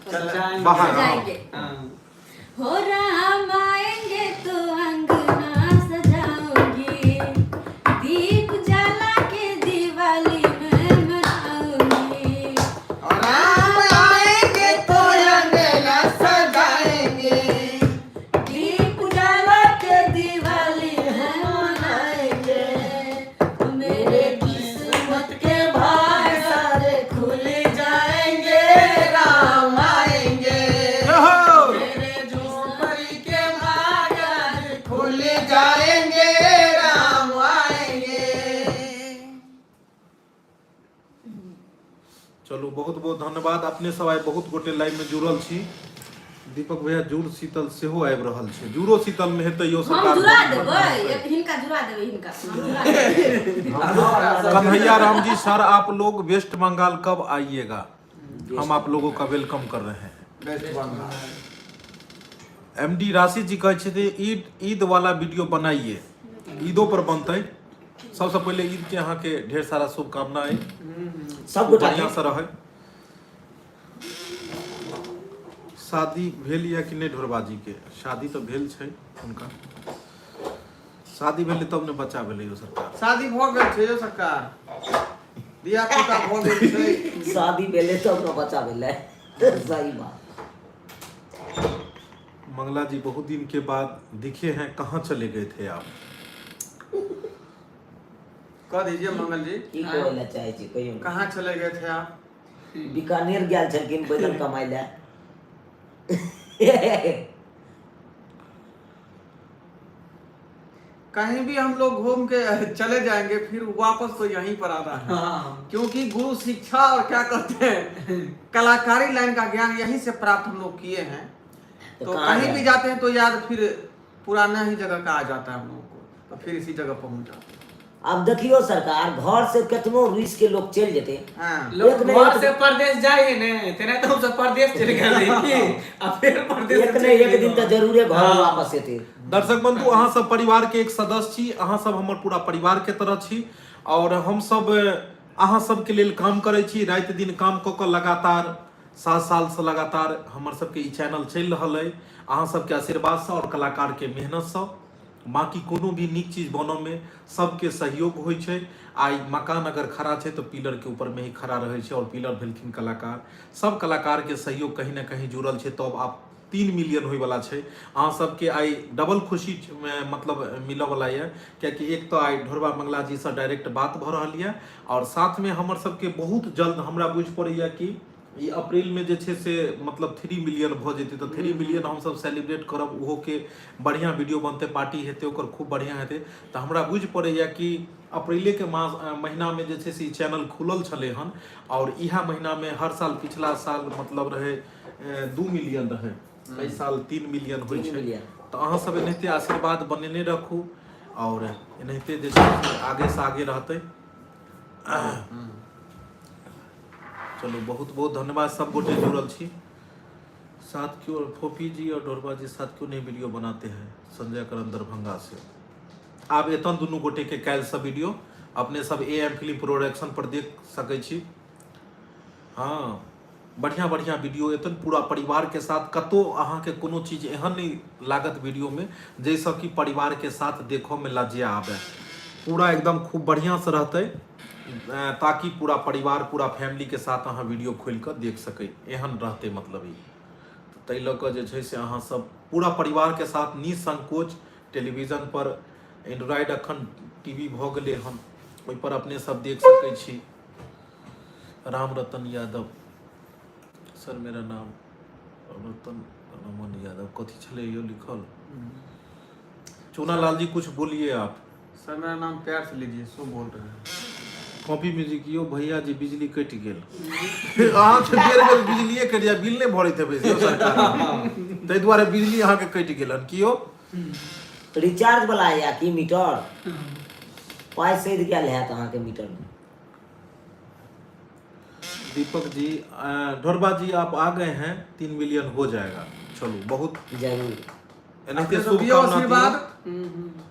बाहर जाएंगे हाँ। हो राम आएंगे तो अंगना सजाऊंगी दीप जला के दिवाली में मनाऊंगी और राम आएंगे तो अंगना सजाएंगे दीप जला के दिवाली में मनाएंगे मेरे किस्मत के भाग सारे खुल जाएंगे राम आएंगे जय मेरे झोपड़ी के भाग आज खुल जाएंगे राम आएंगे। चलो बहुत बहुत धन्यवाद अपने सब आइ बहुत गोटे लाइव में जुड़ल छी। दीपक भैया जुड़ शीतल सेहो आबि रहल छै जुड़ो शीतल में हेतै यो हम सरकार जुड़ा देबै एक हिनका जुड़ा देबै हिनका हम जुड़ा देबै कन्हैया राम जी सर आप लोग वेस्ट बंगाल कब आइएगा हम आप लोगों का वेलकम कर रहे हैं। बेस्ट बंगाल MD राशि जी कहे छथिन ईद वाला वीडियो बनाइए ईदो पर बनते सबसे पहले ईद के अहाँ के ढेर सारा शुभकामनाएं सब गोटा बढ़िया से रहे। शादी भेल या कि नहीं ढोरबाजी के शादी तो भेल छै उनका शादी भेलै तब ने बच्चा भेलै यो सरकार। शादी भ गेल छै यो सरकार दिया पुता भ गेल छै शादी भेले तब न बच्चा भेले सही बात। मंगला जी बहुत दिन के बाद दिखे हैं कहाँ चले गए थे आप। कह दीजिए मंगल जी की कहै ला चाहै छी कहियो कहाँ चले गए थे आप? बीकानेर गेल छलखिन बैगन कमाइ ला कहीं भी हम लोग घूम के चले जाएंगे फिर वापस तो यहीं पर आना है हाँ। क्योंकि गुरु शिक्षा और क्या कहते हैं कलाकारी लाइन का ज्ञान यहीं से प्राप्त हम लोग किए हैं तो कहाँ कहीं जाए? भी जाते हैं तो याद फिर पुराना ही जगह का आ जाता है हम लोगों को तो फिर इसी जगह पहुंच जाते हैं। अब देखियो सरकार घर से कितनो रुइस के लोग चल जेते हाँ लोग एक ने घर एक- से परदेश जाए ने तेने तो हम सब परदेश चले गए अब फिर परदेश एक ने एक दिन तो जरूरे घर हाँ। वापस एते। दर्शक बंधु अहाँ सब परिवार के एक सदस्य छी अहाँ सब हमर पूरा परिवार के तरह छी और हम सब अहाँ सब के लेल काम करे छी रात दिन काम क के लगातार 7 साल से लगातार हमर सबके ई चैनल चल रहल है अहाँ सबके आशीर्वाद से और कलाकार के मेहनत से बाकी कोनो भी नीक चीज बनऽ में सबके सहयोग होइ छै। आई मकान अगर खड़ा छै तो पिलर के ऊपर में ही खड़ा रहे छै और पिलर भेलखिन कलाकार। सब कलाकार के सहयोग कहीं ना कहीं जुड़ल छै, तब आप 3 मिलियन होय वाला छै। अहाँ सबके आई डबल खुशी मतलब मिलऽ वाला है, कियाकि एक तो आई ढोरबा मंगला जी से डायरेक्ट बात भ रहल है और साथ में हमर सबके बहुत जल्द हमरा बुझ पड़ैया कि ई अप्रैल में जे छै से मतलब 3 मिलियन भ जेतै, तो 3 मिलियन हम सब सेलिब्रेट करब, ओहो के बढ़िया वीडियो बनते, पार्टी हेतै, ओकर खूब बढ़िया हेतै। तो हमरा बुझ पड़ैया कि अप्रैले के महीना में जे छै से चैनल खुलल छलै हन और इहा महीना में हर साल पिछला साल मतलब रहे 2 मिलियन रहे, एहि साल 3 मिलियन होइ 3 छै। मिलियन। तो अहाँ सब एनाहिते आशीर्वाद बनेने रखू और एनाहिते जे छै से आगे से आगे रहतै। चलो बहुत बहुत धन्यवाद, सब गोटे जुड़ल छी। साथ क्यों फोफी जी और ढोरबा जी साथ क्यों नहीं वीडियो बनाते हैं, संजय करन दरभंगा से। आब एतन दुनू गोटे के काल्हि से वीडियो अपने सब AM फिल्म प्रोडक्शन पर देख सकै छी। हाँ बढ़िया बढ़िया वीडियो एतन पूरा परिवार के साथ, कतो अहाँ के कोनो चीज एहन नहीं लागत वीडियो में जैसा कि परिवार के साथ देखो में लज्जा आवे। पूरा एकदम खूब बढ़िया से रहते, ताकि पूरा परिवार पूरा फैमिली के साथ अहाँ वीडियो खोल कर देख सके, एहन रहते मतलब ई। तै लऽ कऽ जे छै से अहाँ सब पूरा परिवार के साथ निसंकोच टेलीविजन पर एंड्रॉइड अखन टीवी भ गेलै हन, ओहि पर अपने सब देख सकै छी। राम रतन यादव सर, मेरा नाम रतन रमन यादव, कथी छलै यो लिखल? चूनालाल जी कुछ बोलिए आप। सर मेरा नाम प्यार से लीजिए, सो बोल रहे हैं। कॉपी म्यूजिक यो भैया जी बिजली कटि गेल। अहाँ के बेर बेर बिजलिए कटि जाय, बिल नहि भरैत हेबै से सरकार, ताहि दुआरे बिजली अहाँ के कटि गेल हन। कियो रिचार्ज वाला या कि मीटर पाई सही क्या ले अहाँ के मीटर में? दीपक जी ढोरबा जी आप आ गए हैं, 3 मिलियन हो जाएगा। चलो बहुत जरूर एनाहिते अपने तो दियो आशीर्वाद। शुभकामना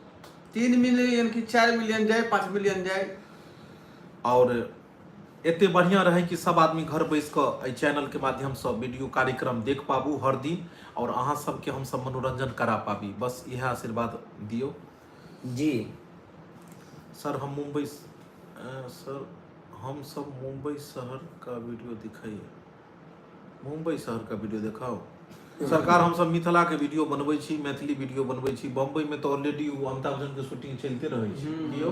3 मिलियन की 4 मिलियन जाए, 5 मिलियन जाए और एते बढ़िया रहे कि सब आदमी घर बैस कर एहि चैनल के माध्यम से वीडियो कार्यक्रम देख पाबू हर दिन और अहाँ सबके हम सब मनोरंजन करा पाबी। बस यह आशीर्वाद दियो जी। सर। हम मुंबई सर हम सब मुंबई शहर का वीडियो दिखाइए। मुंबई शहर का वीडियो दिखाओ सरकार। हम सब मिथिला के वीडियो बनबै छी, मैथिली वीडियो बनबै छी। बम्बई में तो ऑलरेडी अमिताभ बच्चन के शूटिंग चलते रहे छै, कियो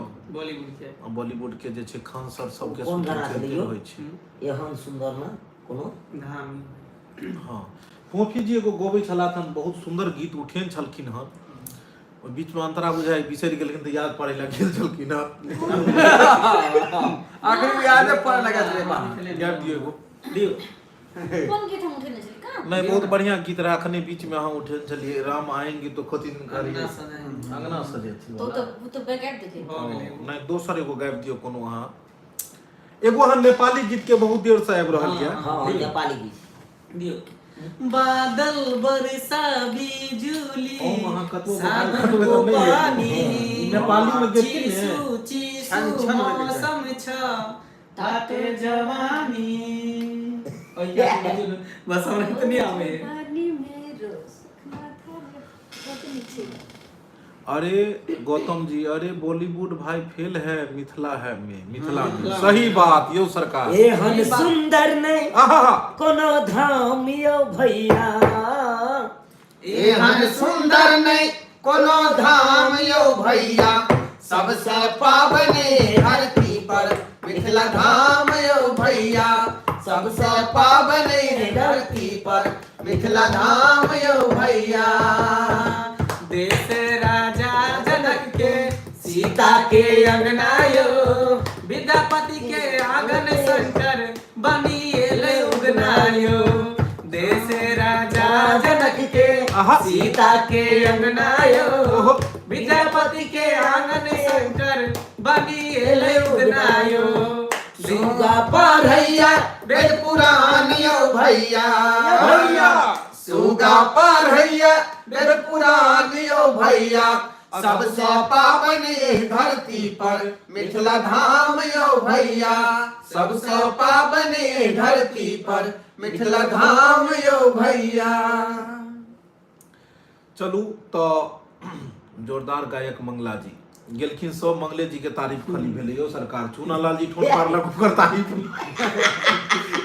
बॉलीवुड के जे छै खान सर सब के कोन शूटिंग गाना चलते दियो रहे छै। एहन सुंदर ना कोनो धाम। हाँ फोफी जी एगो गबै छलाथन, बहुत सुंदर गीत उठेन छलखिन हन। ओहि बीच में अंतरा बुझाइ बिसरि गेलखिन तऽ याद पड़े लग गेल छलखिन हन। आखिर याद पड़े लगा रे बा। गैप दियो एगो दियो। कौन गीत हम उठेने छली का? नहीं बहुत बढ़िया गीत रहा। अखने बीच में अहाँ उठे चलिए, राम आएंगे तो कथी करिए, अंगना सजेती तो वाला। तो बैकअप देखे। नहीं दोसर एगो गाबि दियो कोनो अहाँ। एगो अहाँ नेपाली गीत के बहुत देर से आबि रहल यऽ। हाँ नेपाली गीत दियो। बादल बरसा बिजुली सावन को पानी नेपाली में गेती ने चीसू चीसू मौसम छ ताते जवानी। बस हमरा इतनी आवे। पानी में रोज सुखना था बहुत नीचे। अरे गौतम जी, अरे बॉलीवुड भाई फेल है, मिथिला है में, मिथिला में। सही बात यो सरकार। एहन सुंदर नहीं आहा कोनो धाम यो भैया, एहन सुंदर नहीं कोनो धाम यो भैया, सबसे पावने धरती पर मिथिला धाम यो भैया, सबसे पावने धरती पर मिथिला धाम यो भैया। देश राजा जनक के सीता के अंगना यो, विद्यापति के आंगन शंकर बनी एले उगना यो। देश राजा जनक के सीता के अंगना यो, विद्यापति के आंगन शंकर बनी एले उगना यो। सुगा पढ़ैया वेद पुराण यो भैया, भैया सुगा पढ़ैया वेद पुराण यो भैया, सबसे पावन धरती पर मिथिला धाम यो भैया, सबसे पावन धरती पर मिथिला धाम यो भैया। चलू तो जोरदार गायक मंगला जी गेलखिन, सब मंगले जी के तारीफ खाली भेले यो सरकार। चूनालाल जी ठोन पारलक ओकर तारीफ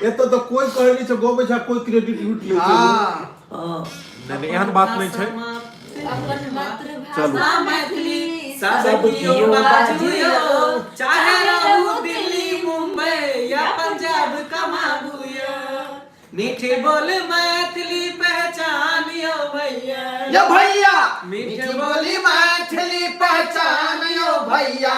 एतो तो कोई कहै नै छै गोबै छै, कोई क्रेडिट लूट लै छै। हाँ नहीं एहन बात नहीं छै। अपन चलू। मातृभाषा मैथिली सब कियो बाजुयो, चाहे रहू दिल्ली मुंबई या पंजाब कमाबुयो, मीठे बोल मैथिली पहचानियो भैया। या भैया मीठे बोली मैथिली पहचानियो भैया,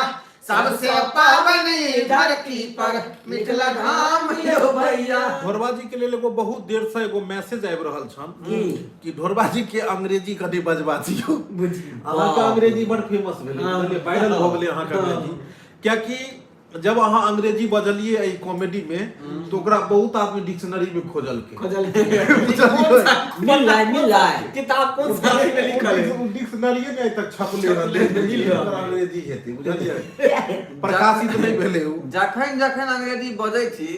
सबसे पावनी धरती पर मिथिला धाम यो भैया। ढोरबा जी के लिए एगो बहुत देर से एगो मैसेज आबि रहल छन कि ढोरबा जी के अंग्रेजी कभी बजबा दियो। अहाँ के अंग्रेजी बड़ फेमस भेलै, वायरल भ गेलै अहाँ के अंग्रेजी। कियाकि जब अहाँ अंग्रेजी बजलिए एई कॉमेडी में तो ओकरा बहुत आदमी डिक्शनरी में खोजल मिल जाए किताब कौन सा में लिखल है? डिक्शनरी में अभी तक छपले रहलै, अंग्रेजी हेतै बुझलिए, प्रकाशित नहीं भेलै उ। जखन जखन अंग्रेजी बजै छी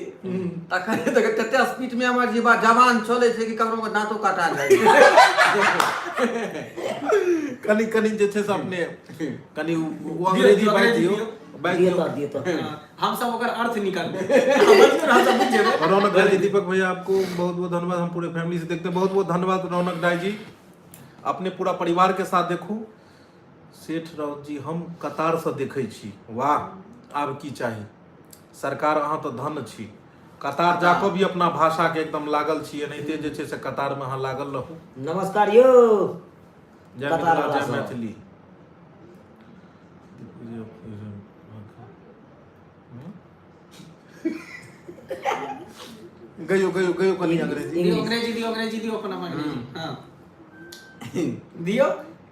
तखन तते स्पीड में हमर जीवा जवान चलै छै कि ककरो के दांतो काटा जाइ कनी कनी जे छै से अपने कनी वो अंग्रेजी बाजि दियो, दिए तो हम सब ओकर अर्थ निकालबे, हम सब बुझ जेबै। रौनक राय जी, दीपक भैया आपको बहुत बहुत धन्यवाद, हम पूरे फैमिली से देखते हैं, बहुत बहुत धन्यवाद रौनक राय जी, अपने पूरा परिवार के साथ देखू। सेठ राउत जी हम कतार से देखे छी, वाह आब की चाही, सरकार अहाँ तो धन छी, कतार जाको भी अपना भाषा के एकदम लागल छी, एनाहिते जे छै से कतार में अहाँ लागल रहू। नमस्कार यो जय कतार मिथिला, जय भाषा। मैथिली। गयो गयो गयो कनी अंग्रेजी। दियो अंग्रेजी दियो अपन अपन। हां दियो।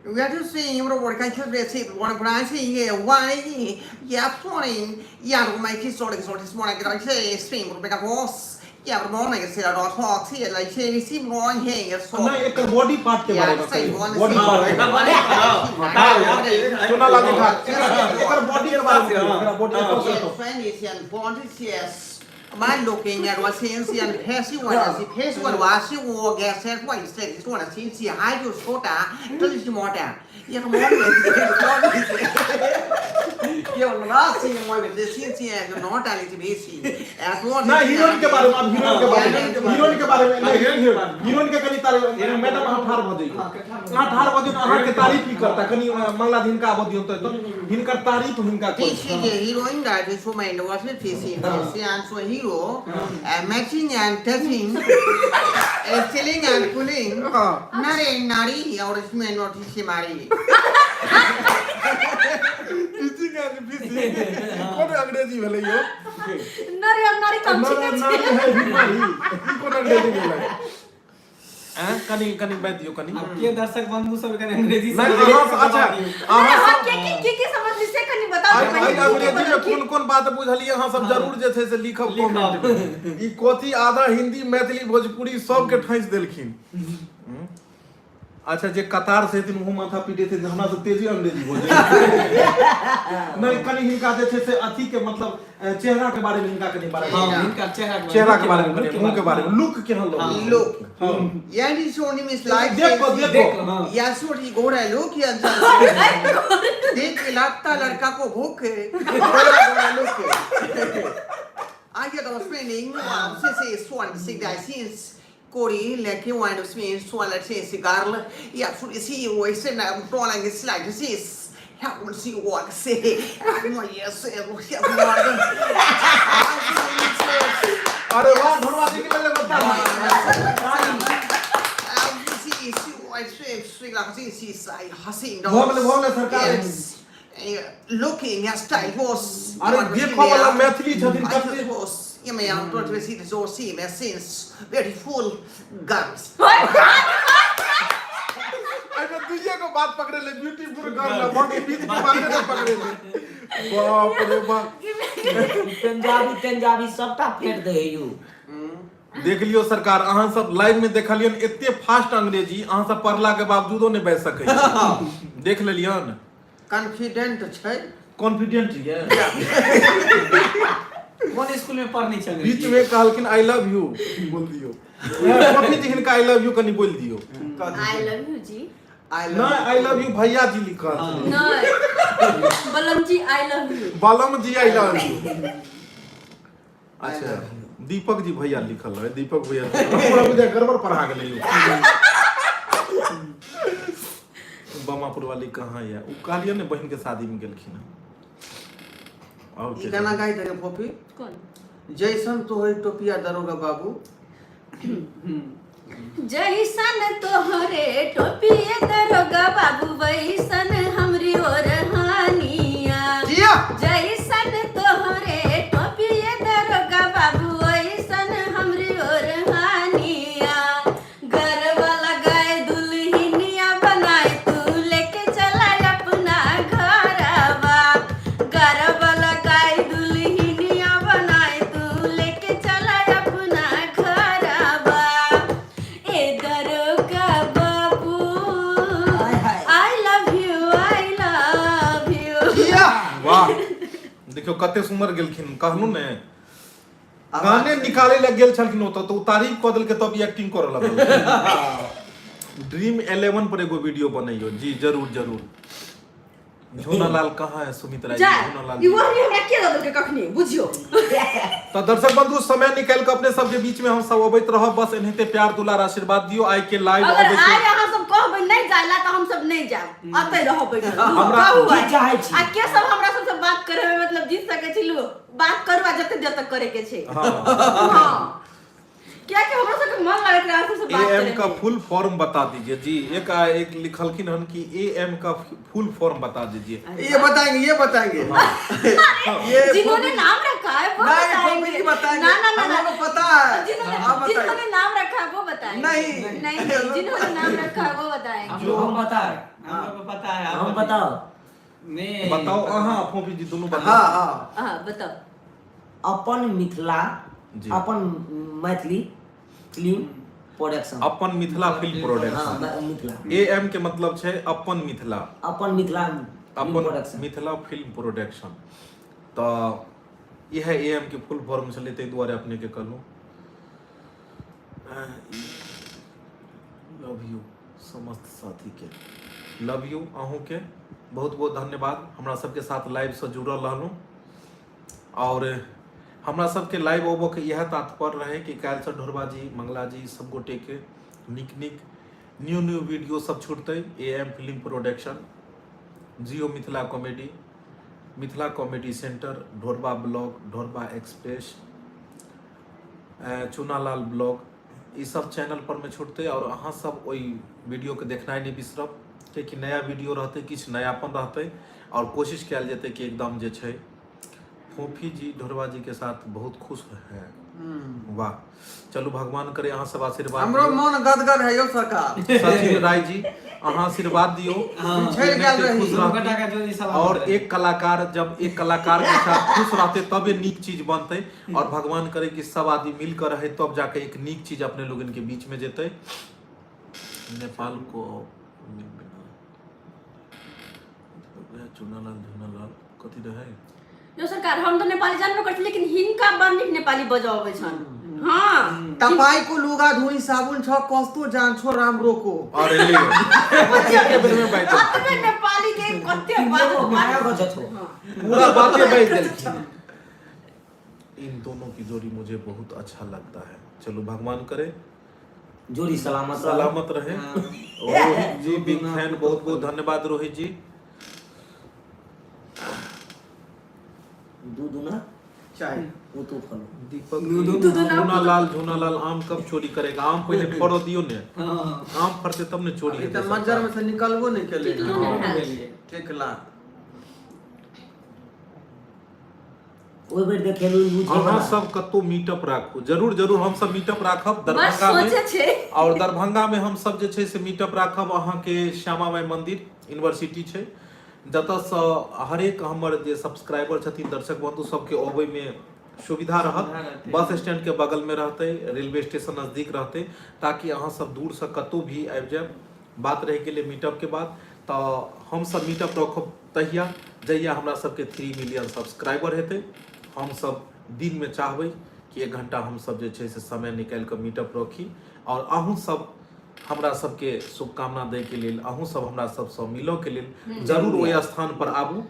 We are to see you work I should receive one price here. Why? Yeah, fine. Yeah, my kids sort of morning I say stream will make a boss. Yeah, morning I said I don't talk here like say see wrong here. So नहीं एक body part के बारे में say one body part चुना लागे था एकर body के बारे में एकर body friend is and bond yes. My looking at what since and Hesi was the case one was you war gas and what said it's one since you hide your soda till it's more down. You know you're not seeing why with this since you are not a little bit as one ना heroine के बारे में अब heroine के बारे में नहीं heroine के कनी तारीफ मैडम हम ठार भ जइयो ना ठार भ जइयो अहाँ के तारीफ ही करता कनी मंगला दिन का बदियो तो हिनकर तारीफ हिनका this is the heroine that is for my was it is and so hero matching and touching stealing and pulling nare nari और इसमें नोटिस से मारी टीचिंग एंड फिशिंग कोन अंग्रेजी भेलै यो नरी और नारी कम छी नारी है बीमारी कोन अंग्रेजी भेलै हैं कनी कनी बात दियो कनी अब के दर्शक बंधु सब के अंग्रेजी से नहीं अच्छा अरे हां के समझ से कनी बताओ आई अंग्रेजी में कौन कौन बात बुझलिए अहाँ सब जरूर जे छै से लिखब कमेंट में ई कोथी आधा हिंदी मैथिली भोजपुरी सब के ठैस देलखिन। अच्छा जे कतार से दिन मुंह माथा पीटे थे हमरा से तेजी अंग्रेजी हो जाए नहीं कनी हिनका जे छै से अथी के मतलब चेहरा के बारे में हिनका कनी बारे में हां इनका चेहरा के बारे में मुंह के बारे में लुक केहन लगे look yeah this one is like देखो या सोरी घोड़ा look या देख लगता लड़का को भूख है घोड़ा look I get a spending say swan sig guy since Corey like you want to spend swan let's say cigar yeah so you see you always say I'm calling it like this is how will see what say yes अरे वाह ढोलवा जी के लिए बता भोगले सरकार looking at style was अरे देखो वाला मैथिली छथिन कते was you may have to see the so see me since very full guns अरे दुनिया को बात पकड़े ले ब्यूटीफुल गर्ल ना बॉडी बीच की बात नहीं पकड़े ले बाप रे बाप पंजाबी सबटा फेट दे यू देख लियो सरकार अहाँ सब लाइव में देखलियन एते फास्ट अंग्रेजी अहाँ सब पढ़ला के बावजूदो नहीं बैठ सकै देख लेलियन कॉन्फिडेंट छै कॉन्फिडेंट है कौन स्कूल में पढ़नी चल रही बीच में कहलकिन आई लव यू बोल दियो कॉफी जी हिनका आई लव यू कनी बोल दियो आई लव यू जी नहीं आई लव यू भैया जी लिखल नहीं बलम जी आई लव यू। बालम जी आई लव यू। अच्छा दीपक जी भैया लिखल है, दीपक भैया पूरा बुझा गड़बड़ पढ़ा गेलै। बमापुर वाली कहाँ है? उ कालिया ने बहन के शादी में गेलखिन हन। और ई गाना गाई थे फोफी कौन? जैसन तो है टोपिया दरोगा बाबू। जैसन तोहरे टोपिए दरोगा बाबू वैसन हमरी ओर हानिया। जिया जैसन तोहरे टोपिए दरोगा बाबू वैसन हमरी ओर हानिया। गरबा लगाए दुल्हनिया बनाए तू लेके चला अपना घरवा। गरबा लगाए दुल्हनिया बनाए तू लेके चला अपना घरवा। ए दरोगा बाबू आई लव यू। जिया वाह देखियो कते सुंदर गेलखिन, कहलू ने गाने निकाले लग गेल छलखिन ओतऽ तो तारीफ कऽ देलकै तब एक्टिंग करऽ लगल। ड्रीम 11 पर एगो वीडियो बनैयो जी, जरूर जरूर। झूनालाल कहाँ है सुमित्रा जी? जा झूनालाल ई वही हमरा के दऽ देलकै कखनी बुझियो। तो दर्शक बंधु समय निकाल के अपने सबके बीच में हम सब अबैत रहब, बस एनाहिते प्यार दुलार आशीर्वाद दियो। आइ के लाइव अगर अबै आइ के अहाँ सब कहबै नहीं जायला त हम सब नहीं जाब, अतै रहबै। हमरा कहू की चाहै छी? आ के सब हमरा सबसे बात करे में मतलब जीत सकै छी लो, बात करू आ जते देर तक करे के छै। हाँ हां क्या कि हमरा सबके मन लागत रहा सबसे बात करे एएम का फुल फॉर्म बता दीजिए जी। एक लिखलखिन हन कि एएम का फुल फॉर्म बता दीजिए। ये बताएंगे ये जिन्होंने नाम रखा है वो नहीं, बताएंगे। फोफी जी बताएंगे। ना ना ना हम ना, लोगों को पता है। आप बताइए। जिन्होंने नाम रखा है वो बताएंगे। नहीं। नहीं जिन्होंने नाम रखा है वो बताएंगे। जो हम बता हम लोग को पता है। आप हम बताओ नहीं बताओ अहाँ फोफी जी दोनों हाँ बताओ। हाँ हां बताओ। अपन मिथिला जी। अपन मैथिली फिल्म प्रोडक्शन। अपन मिथिला फिल्म हाँ प्रोडक्शन। मिथिला एएम के मतलब छै अपन मिथिला, अपन मिथिला फिल्म अपन प्रोडक्शन। Mithila film production. तो यह एएम के फुल फॉर्म छलै, ताहि दुआरे अपने के कहलहुँ। लव यू समस्त साथी के, लव यू अहूँ के बहुत बहुत धन्यवाद हमरा सबके साथ लाइव से जुड़ल रहलहुँ। और हमरा सबके लाइव अबऽ के यह तात्पर्य रहे कि काल्हि से ढोरबा जी मंगला जी सब गोटे के नीक न्यू वीडियो सब छूटते। AM film production, Jio Mithila comedy, Mithila comedy centre, Dhorba blog, Dhorba express, Chunalal blog, ई सब चैनल पर में छूटते। और अहाँ सब ओई वीडियो के देखनाइ नहीं बिसरब, कियाकि नया वीडियो रहते, किछु नयापन रहते। और कोशिश कयल जेतै कि एकदम जे छै फोफी जी ढोरबा जी के साथ बहुत खुश है। वाह चलू भगवान करे अहाँ सब आशीर्वाद हमरो दियौ। मन गदगद है यो सरकार। सचिन राय जी अहाँ आशीर्वाद दियो। छेड़ गेल रही। खुश दोनों रहती। बेटा का जो सवाल और है। एक कलाकार जब एक कलाकार के साथ खुश रहते तब ये नीक चीज बनते। और भगवान करे कि सब आदमी मिलकर रहे तब जाके एक नीक चीज अपने लोगन के बीच में जेते। नेपाल को चुनालाल कथी रहे यो सरकार हम तो नेपाली जानबे करते लेकिन हिनका बड़ नीक नेपाली बजाबै छन। हां तपाई को लुगा धोई साबुन छ कस्तो जान छो राम रोको। और ले के बेर में बैठ अपने नेपाली के कते बात माया गजत हो। पूरा बातें बैठ देलखिन। इन दोनों की जोड़ी मुझे बहुत अच्छा लगता है। चलो भगवान करे जोड़ी सलामत सलामत रहे। रोहित जी बिग फैन, बहुत बहुत धन्यवाद रोहित जी। दूध ना चाय वो तो फलो दीपक झूनालाल आम कब चोरी करेगा? आम पहले फोड़ो दियो ने, आम फरते तब ने चोरी अभी हेतै तो मज्जर में से निकलबो नहीं केले। ठीक ठीक ला ओइ बेर देखेलु बुझे अहाँ वाला सब कतो मीटअप राखू, जरूर जरूर हम सब मीटअप राखब बस दरभंगा सोचे में। छे और दरभंगा में हम सब जे छै से मीटअप राखब। अहाँ के श्यामा माई मंदिर यूनिवर्सिटी छै, जतऽ से हरेक हमर जे सब्सक्राइबर छथिन दर्शक बंधु सबके अबै में सुविधा रहत। बस स्टैंड के बगल में रहते, रेलवे स्टेशन नजदीक रहते, ताकि अहाँ सब दूर से कतौ भी आबि जायब। बात रह गेलै मीटअप के बाद, तो हम सब मीटअप रखब तहिया जहिया हमरा सबके 3 मिलियन सब्सक्राइबर हेतै। हम सब दिन में चाहबै कि 1 घंटा हम सब जे छै से समय निकालि कऽ मीटअप रखी। और अहूँ सब हमरा सबके शुभकामना दै के लेल, अहूँ सब हमरा सबसँ मिलो के लेल जरूर ओहि स्थान पर आबू,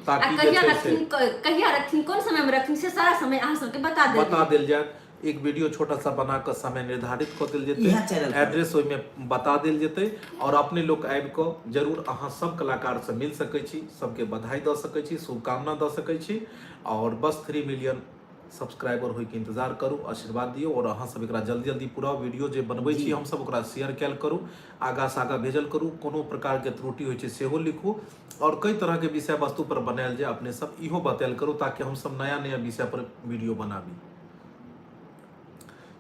ताकि जे कहिया छै रखथिन, कहिया रखथिन, कोन समय में रखथिन, से सारा समय अहाँ सबके बता देल जायत। एक वीडियो छोटा सा बना कर समय निर्धारित कऽ देल इएह चैनल जेतै, पर। एड्रेस ओहिमे बता देल जेतै, और अपने लोग आबि कऽ जरूर अहाँ सब कलाकार से मिल सकै छी, सबके बधाई दऽ सकै छी, शुभकामना दऽ सकै छी, और बस 3 मिलियन सब्सक्राइबर होय के इंतजार करू, आशीर्वाद दियौ, और अहाँ सब एकरा जल्दी जल्दी पूरा वीडियो जे बनबै छी हम सब ओकरा शेयर कैल करू, आगा से आगा भेजल करू, कोनो प्रकार के त्रुटि होइ छै सेहो लिखू, और कई तरह के विषय वस्तु पर बनायल जाय अपने सब इहो बतायल करू, ताकि हम सब नया नया विषय पर वीडियो बनाबी।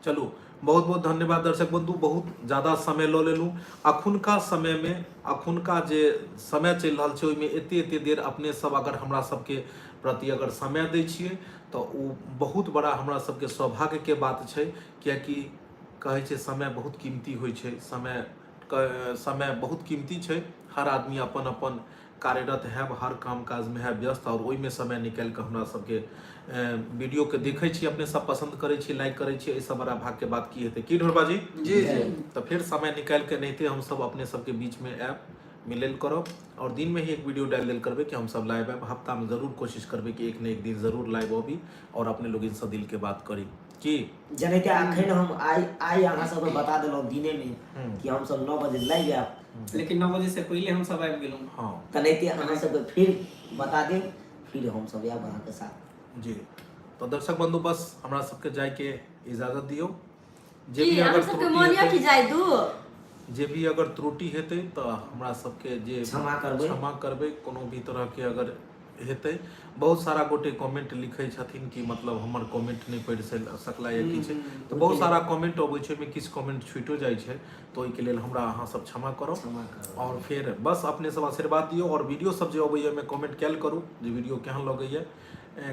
चलू, बहुत बहुत धन्यवाद दर्शक बंधु, बहुत ज्यादा समय लऽ लेलू। अखुनका समय में, अखुनका जे समय चलि रहल छै ओहिमे एते देर अपने सब अगर हमरा सबके प्रति अगर समय दै छियै तऽ ओ बहुत बड़ा हमरा सबके सौभाग्य के बात छै, कियाकि कहै छै समय बहुत कीमती होइ छै, समय बहुत कीमती छै। हर आदमी अपन अपन कार्यरत है, हर काम काज में है व्यस्त, और ओहिमे समय निकालि कऽ हमरा सबके वीडियो के देखै छी, अपने सब पसंद करै छी, लाइक करै छी, एहिसँ बड़ा भाग्य के बात की हेतै, की ढोरबा जी? जी तो फिर समय निकाल के नहीं थे हम सब अपने सबके बीच में ऐप मिलल करब, और दिन में ही एक वीडियो डाल दिल करबे कि हम सब लाइव आब, हफ्ता में जरूर कोशिश करबे कि एक न एक दिन जरूर लाइव आबी और अपने लोग इनसे दिल के बात करी। की जनैते अखन हम आई अहाँ सबके बता देलहुँ दिने में कि हम सब 9 बजे लाइव आयब, लेकिन 9 बजे से पहले हम सब आबि गेलहुँ। हाँ तनैते अहाँ सबके फिर बता देब, फिर हम सब आयब अहाँके साथ। जी, तो दर्शक बंधु बस हमरा सबके जाय के इजाजत दियो, जे की भी हम अगर सबके त्रुटि मोनिया की हेतै, जाय दू, जे भी अगर त्रुटि हेतै तऽ हमरा सबके जे क्षमा करबै, कोनो भी तरह के अगर हेतै। बहुत सारा गोटे कमेंट लिखै छथिन कि मतलब हमर कमेंट नहि पढ़ि सकला या किछु, तऽ बहुत सारा कमेंट अबै छै, ओहिमे किछु कमेंट छुटिओ जाइ छै, तऽ ओहिके लेल हमरा अहाँ सब क्षमा करब, और फिर बस अपने सब आशीर्वाद दियौ, और वीडियो सब जे अबैया ओहिमे कमेंट कैल करू जे वीडियो केहन लगैया।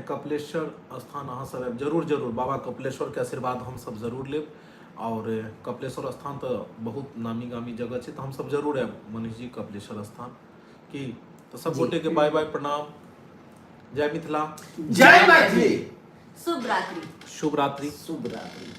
कपिलेश्वर स्थान अहाँ सब जरूर बाबा कपिलेश्वर के आशीर्वाद हम सब जरूर लेब, और कपिलेश्वर स्थान तो बहुत नामी गामी जगह है, तो हम सब जरूर आयब मनीष जी कपिलेश्वर स्थान की। तो सब गोटे के बाय बाय, प्रणाम, जय मिथिला, जय मैथिली, शुभ रात्रि। शुभ रात्रि। शुभ रात्रि।